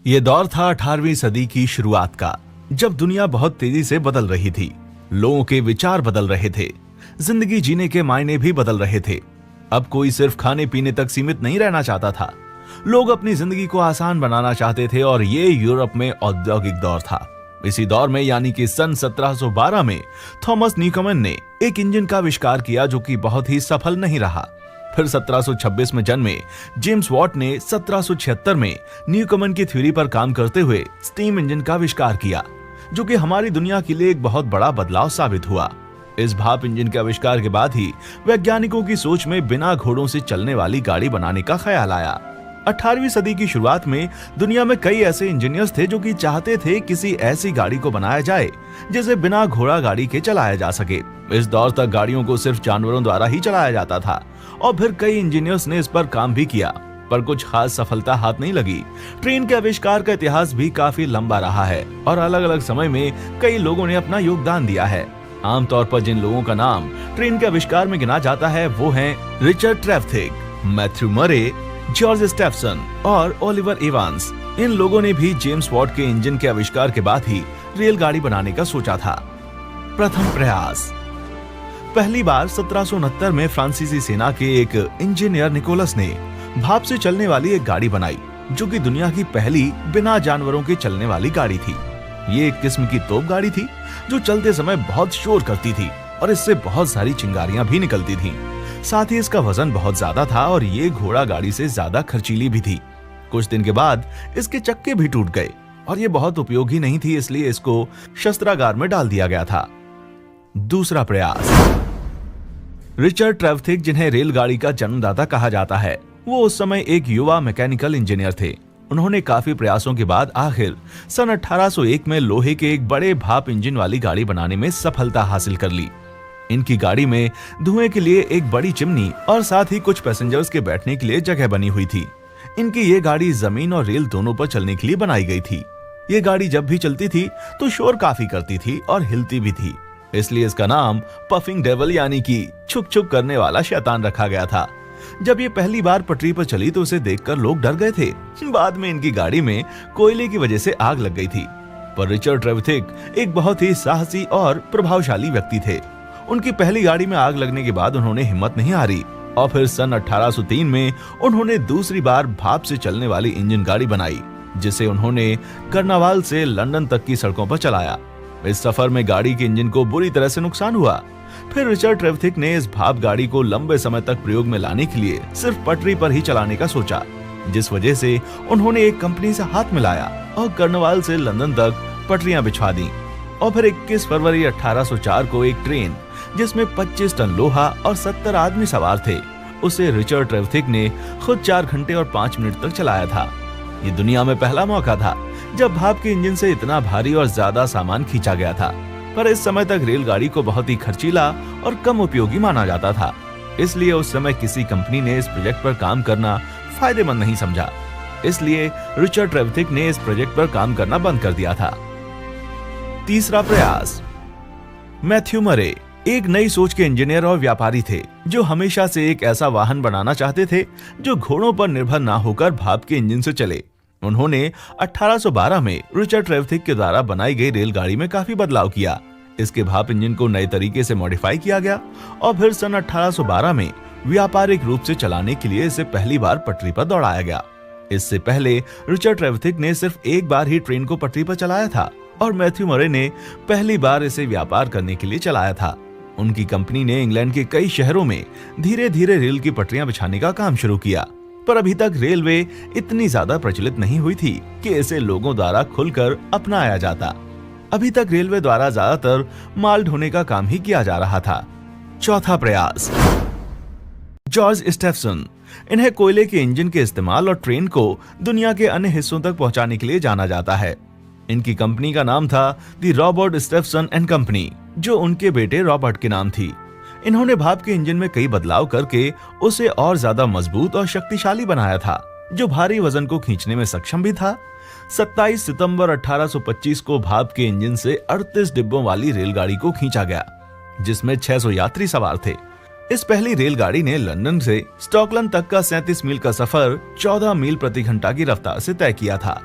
ये दौर था 18वीं सदी की शुरुआत का, जब दुनिया बहुत तेजी से बदल रही थी। लोगों के विचार बदल रहे थे, जिंदगी जीने के मायने भी बदल रहे थे। अब कोई सिर्फ खाने पीने तक सीमित नहीं रहना चाहता था। लोग अपनी जिंदगी को आसान बनाना चाहते थे और ये यूरोप में औद्योगिक दौर था। इसी दौर में यानी कि सन 1712 में थॉमस न्यूकमन ने एक इंजन का आविष्कार किया जो कि बहुत ही सफल नहीं रहा। फिर 1726 में जन्मे जेम्स वॉट ने 1776 में न्यूकमन की थ्योरी पर काम करते हुए स्टीम इंजन का आविष्कार किया, जो कि हमारी दुनिया के लिए एक बहुत बड़ा बदलाव साबित हुआ। इस भाप इंजन के आविष्कार के बाद ही वैज्ञानिकों की सोच में बिना घोड़ों से चलने वाली गाड़ी बनाने का ख्याल आया। 18वीं सदी की शुरुआत में दुनिया में कई ऐसे इंजीनियर्स थे जो कि चाहते थे किसी ऐसी गाड़ी को बनाया जाए जिसे बिना घोड़ा गाड़ी के चलाया जा सके। इस दौर तक गाड़ियों को सिर्फ जानवरों द्वारा ही चलाया जाता था और फिर कई इंजीनियर्स ने इस पर काम भी किया, पर कुछ खास सफलता हाथ नहीं लगी। ट्रेन के आविष्कार का इतिहास भी काफी लंबा रहा है और अलग अलग समय में कई लोगों ने अपना योगदान दिया है। आमतौर पर जिन लोगों का नाम ट्रेन के आविष्कार में गिना जाता है वो हैं रिचर्ड ट्रेवथिक, मैथ्यू मरे, जॉर्ज स्टेफसन और ओलिवर इवांस। इन लोगों ने भी जेम्स वॉट के इंजन के आविष्कार के बाद ही रेलगाड़ी बनाने का सोचा था। प्रथम प्रयास। पहली बार 1769 में फ्रांसीसी सेना के एक इंजीनियर निकोलस ने भाप से चलने वाली एक गाड़ी बनाई, जो कि दुनिया की पहली बिना जानवरों के चलने वाली गाड़ी थी। ये एक किस्म की तोप गाड़ी थी जो चलते समय बहुत शोर करती थी और इससे बहुत सारी चिंगारियां भी निकलती थीं। साथ ही इसका वजन बहुत ज्यादा था और ये घोड़ा गाड़ी से ज्यादा खर्चीली भी थी। कुछ दिन के बाद इसके चक्के भी टूट गए और ये बहुत उपयोगी नहीं थी, इसलिए इसको शस्त्रागार में डाल दिया गया था। दूसरा प्रयास। रिचर्ड ट्रेवथिक, जिन्हें रेलगाड़ी का जन्मदाता कहा जाता है, वो उस समय एक युवा मैकेनिकल इंजीनियर थे। उन्होंने काफी प्रयासों के बाद आखिर सन 1801 में लोहे के एक बड़े भाप इंजन वाली गाड़ी बनाने में सफलता हासिल कर ली। इनकी गाड़ी में धुएं के लिए एक बड़ी चिमनी और साथ ही कुछ पैसेंजर्स के बैठने के लिए जगह बनी हुई थी। इनकी ये गाड़ी जमीन और रेल दोनों पर चलने के लिए बनाई गई थी। ये गाड़ी जब भी चलती थी तो शोर काफी करती थी और हिलती भी थी, इसलिए इसका नाम पफिंग डेविल यानी कि छुक छुक करने वाला शैतान रखा गया था। जब ये पहली बार पटरी पर चली तो उसे देखकर लोग डर गए थे। बाद में इनकी गाड़ी में कोयले की वजह से आग लग गई थी। पर रिचर्ड ट्रेवथिक एक बहुत ही साहसी और प्रभावशाली व्यक्ति थे। उनकी पहली गाड़ी में आग लगने के बाद उन्होंने हिम्मत नहीं हारी और फिर सन 1803 में उन्होंने दूसरी बार भाप से चलने वाली इंजन गाड़ी बनाई, जिसे उन्होंने कर्नावाल से लंदन तक की सड़कों पर चलाया। इस सफर में गाड़ी के इंजन को बुरी तरह से नुकसान हुआ। फिर रिचर्ड ट्रेवथिक ने इस भाप गाड़ी को लंबे समय तक प्रयोग में लाने के लिए सिर्फ पटरी पर ही चलाने का सोचा, जिस वजह से उन्होंने एक कंपनी से हाथ मिलाया और कर्नावाल से लंदन तक पटरियां बिछवा दी। और फिर 21 फरवरी 1804 को एक ट्रेन जिसमें 25 टन लोहा और 70 आदमी सवार थे, उसे रिचर्ड ट्रेवथिक ने खुद 4 घंटे और 5 मिनट तक चलाया था। ये दुनिया में पहला मौका था जब भाप के इंजन से इतना भारी और ज्यादा सामान खींचा गया था। पर इस समय तक रेलगाड़ी को बहुत ही खर्चीला और कम उपयोगी माना जाता था, इसलिए उस समय किसी कंपनी ने इस प्रोजेक्ट पर काम करना फायदेमंद नहीं समझा। इसलिए रिचर्ड ट्रेवथिक ने इस प्रोजेक्ट पर काम करना बंद कर दिया था। तीसरा प्रयास। मैथ्यू मरे एक नई सोच के इंजीनियर और व्यापारी थे जो हमेशा से एक ऐसा वाहन बनाना चाहते थे जो घोड़ों पर निर्भर ना होकर भाप के इंजन से चले। उन्होंने 1812 में रिचर्ड ट्रेवथिक के द्वारा बनाई गई रेलगाड़ी में काफी बदलाव किया। इसके भाप इंजन को नए तरीके से मॉडिफाई किया गया और फिर सन 1812 में व्यापारिक रूप से चलाने के लिए इसे पहली बार पटरी पर दौड़ाया गया। इससे पहले रिचर्ड ट्रेवथिक ने सिर्फ एक बार ही ट्रेन को पटरी पर चलाया था और मैथ्यू मरे ने पहली बार इसे व्यापार करने के लिए चलाया था। उनकी कंपनी ने इंग्लैंड के कई शहरों में धीरे धीरे रेल की पटरियां बिछाने का काम शुरू किया, पर अभी तक रेलवे इतनी ज्यादा प्रचलित नहीं हुई थी कि इसे लोगों द्वारा खुलकर अपनाया जाता। अभी तक रेलवे द्वारा ज्यादातर माल ढोने का काम ही किया जा रहा था। चौथा प्रयास। जॉर्ज स्टेफसन, इन्हें कोयले के इंजन के इस्तेमाल और ट्रेन को दुनिया के अन्य हिस्सों तक पहुंचाने के लिए जाना जाता है। इनकी कंपनी का नाम था द रॉबर्ट स्टेफसन एंड कंपनी, जो उनके बेटे रॉबर्ट के नाम थी। इन्होंने भाप के इंजन में कई बदलाव करके उसे और ज्यादा मजबूत और शक्तिशाली बनाया था, जो भारी वजन को खींचने में सक्षम भी था। 27 सितंबर 1825 को भाप के इंजन से 38 डिब्बों वाली रेलगाड़ी को खींचा गया, जिसमें 600 यात्री सवार थे। इस पहली रेलगाड़ी ने लंदन से स्टॉकलैंड तक का 37 मील का सफर 14 मील प्रति घंटा की रफ्तार से तय किया था।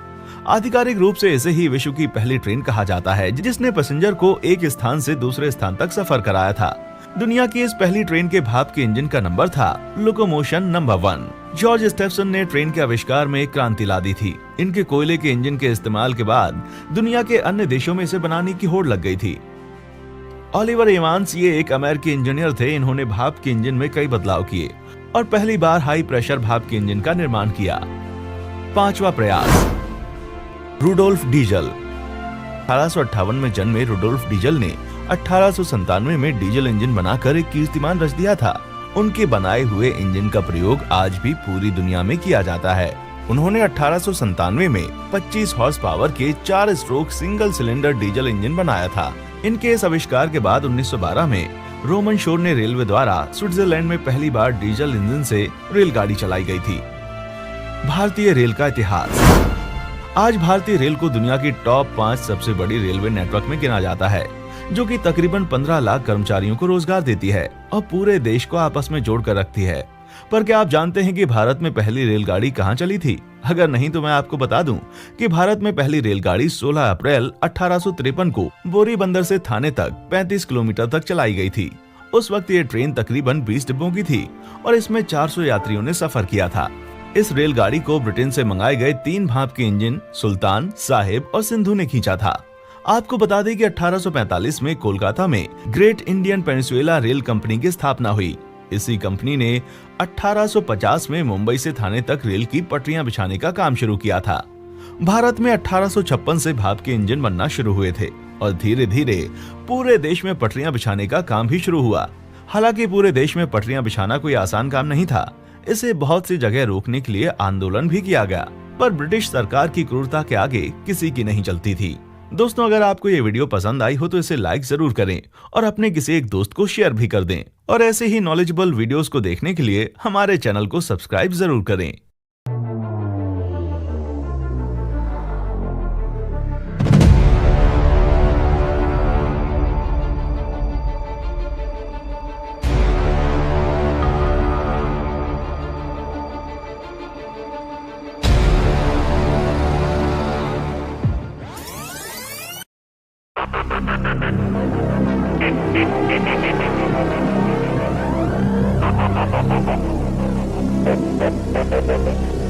आधिकारिक रूप से इसे ही विश्व की पहली ट्रेन कहा जाता है, जिसने पैसेंजर को एक स्थान से दूसरे स्थान तक सफर कराया था। दुनिया की इस पहली ट्रेन के भाप के इंजन का नंबर था लोकोमोशन नंबर 1। जॉर्ज स्टेफसन ने ट्रेन के आविष्कार में क्रांति ला दी थी। इनके कोयले के इंजन के इस्तेमाल के बाद दुनिया के अन्य देशों में इसे बनाने की होड़ लग गई थी। ओलिवर एवांस ये एक अमेरिकी इंजीनियर थे। इन्होंने भाप के इंजन में कई बदलाव किए और पहली बार हाई प्रेशर भाप के इंजन का निर्माण किया। 5वां प्रयास, रुडोल्फ डीजल। 1858 में जन्मे रुडोल्फ डीजल ने 1897 में डीजल इंजन बनाकर एक कीर्तिमान रच दिया था। उनके बनाए हुए इंजन का प्रयोग आज भी पूरी दुनिया में किया जाता है। उन्होंने 1897 में 25 हॉर्स पावर के 4 stroke single cylinder diesel engine बनाया था। इनके इस आविष्कार के बाद 1912 में रोमन शोर ने रेलवे द्वारा स्विट्जरलैंड में पहली बार डीजल इंजन से रेलगाड़ी चलाई गई थी। भारतीय रेल का इतिहास। आज भारतीय रेल को दुनिया की टॉप 5 सबसे बड़ी रेलवे नेटवर्क में गिना जाता है, जो कि तकरीबन 15 लाख कर्मचारियों को रोजगार देती है और पूरे देश को आपस में जोड़कर रखती है। पर क्या आप जानते हैं कि भारत में पहली रेलगाड़ी कहां चली थी? अगर नहीं तो मैं आपको बता दूं कि भारत में पहली रेलगाड़ी 16 अप्रैल 1853 को बोरी बंदर से थाने तक 35 किलोमीटर तक चलाई गई थी। उस वक्त ये ट्रेन तकरीबन 20 डिब्बों की थी और इसमें 400 यात्रियों ने सफर किया था। इस रेलगाड़ी को ब्रिटेन से मंगाए गए 3 भाप के इंजन सुल्तान, साहिब और सिंधु ने खींचा था। आपको बता दें कि 1845 में कोलकाता में great Indian peninsula rail company की स्थापना हुई। इसी कंपनी ने 1850 में मुंबई से थाने तक रेल की पटरियां बिछाने का काम शुरू किया था। भारत में 1856 से भाप के इंजन बनना शुरू हुए थे और धीरे धीरे पूरे देश में पटरियां बिछाने का काम भी शुरू हुआ। हालांकि पूरे देश में पटरियां बिछाना कोई आसान काम नहीं था। इसे बहुत सी जगह रोकने के लिए आंदोलन भी किया गया, पर ब्रिटिश सरकार की क्रूरता के आगे किसी की नहीं चलती थी। दोस्तों, अगर आपको ये वीडियो पसंद आई हो तो इसे लाइक जरूर करें और अपने किसी एक दोस्त को शेयर भी कर दें। और ऐसे ही नॉलेजेबल वीडियोस को देखने के लिए हमारे चैनल को सब्सक्राइब जरूर करें। Thank you.